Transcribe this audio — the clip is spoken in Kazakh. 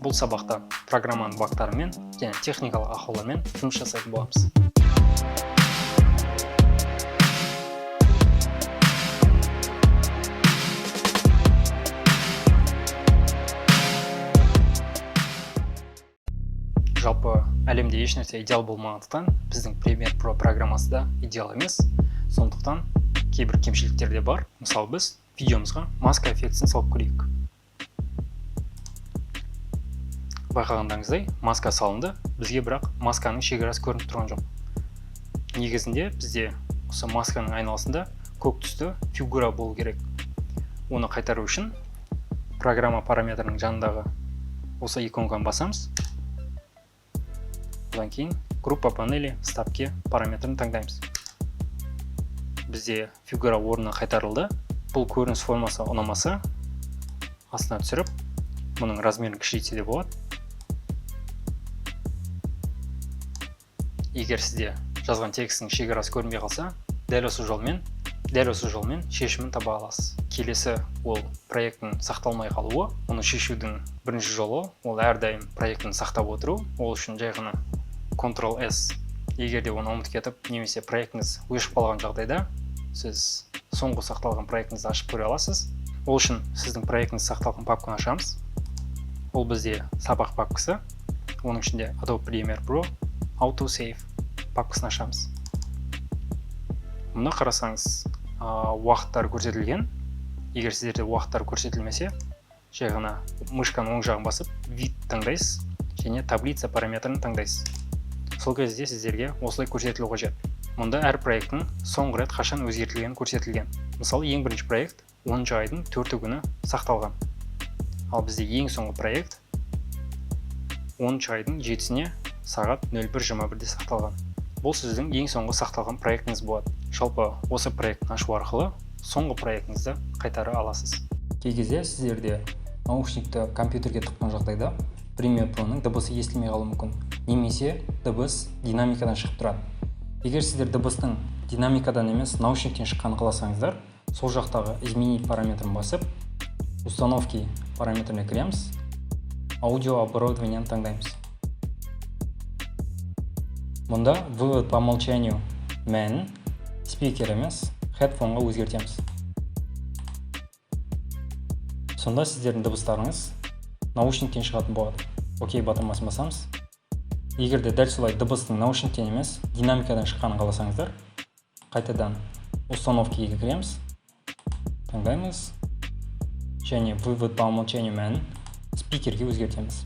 бұл сабақта программаның бактарымен және техникалық ақаулармен жұмыс жасайтын боламыз. Жалпы әлемде ешнәрсе идеал болмағандықтан, біздің Premiere Pro программасы да идеал емес. Сондықтан кейбір кемшіліктер де бар. Мысалы, біз видеомызға маска эффектісін салып көрейік. Байқағандарыңыздай, маска салынды, бізге бірақ масканың шекарасы көрініп тұрған жоқ. Негізінде бізде осы масканың айналасында көк түсті фигура болу керек. Оны қайтару үшін программа параметрінің жанындағы осы иконға басамыз. Одан кейін группа панели стапке параметрін таңдаймыз. Бізде фигура орнына қайтарылды. Бұл көрініс формасы ұнамаса, астына түсіріп, мұның размерін кішірейтсе де болады. Егер сізде жазған текстің шекарасы көрінбей қалса, дәл осы жолмен шешімін таба аласыз. Келесі ол проекттің сақталмай қалуы. Оны шешудің бірінші жолы ол әрдайым проекттің сақтап отыру. Ол үшін жай ғана Ctrl+S. Егер де оны ұмытып кетіп, немесе проектіңіз өшіп қалған жағдайда, сіз соңғы сақталған проектіңізді ашып көре аласыз. Ол үшін сіздің проектіңіз сақталған папканы ашамыз. Ол бізде сабақ папкасы. Оның ішінде Adobe Premiere Pro Autosave папкасын ашамыз. Мұнда қарасаңыз, уақыттар көрсетілген. Егер сіздерде уақыттар көрсетілмесе, жай ғана мышканың оң жағын басып, вид таңдайсыз және таблица параметрін таңдайсыз. Сол кезде сіздерге осылай көрсетілу қажет. Мұнда әр проекттің соңғы рет қашан өзгертілгені көрсетілген. Мысалы, ең бірінші проект 10 айдың 4 күні сақталған. Ал бізде ең соңғы проект 10 айдың 7-сіне сағат 01:21-де сақталған. Бұл сіздің ең соңғы сақталған проектіңіз болады. Жалпы осы проектін ашу арқылы соңғы проектіңізді қайтара аласыз. Кей кезде сіздерде наушникті компьютерге тыққан жағдайда Premiere Pro-ның дыбысы естілмей қалуы мүмкін. Немесе дыбыс динамикадан шығып тұрады. Егер сіздер дыбыстың динамикадан емес наушниктен шыққанын қаласаңыздар, сол жақтағы изменить параметрін басып, установки параметріне кіреміз, аудио оборудованияны таңдаймыз. Мұнда вывод по умолчанию мәнін спикер емес, headphone-ға өзгертеміз. Сонда сіздердің дыбыстарыңыз наушниктен шығатын болады. Окей батырмасын басамыз. Егер де дәл солай дыбыстың наушниктен емес, динамикадан шыққанын қаласаңыздар, қайтадан установкиге кіреміз, таңдаймыз және вывод по умолчанию мәнін спикерге өзгертеміз.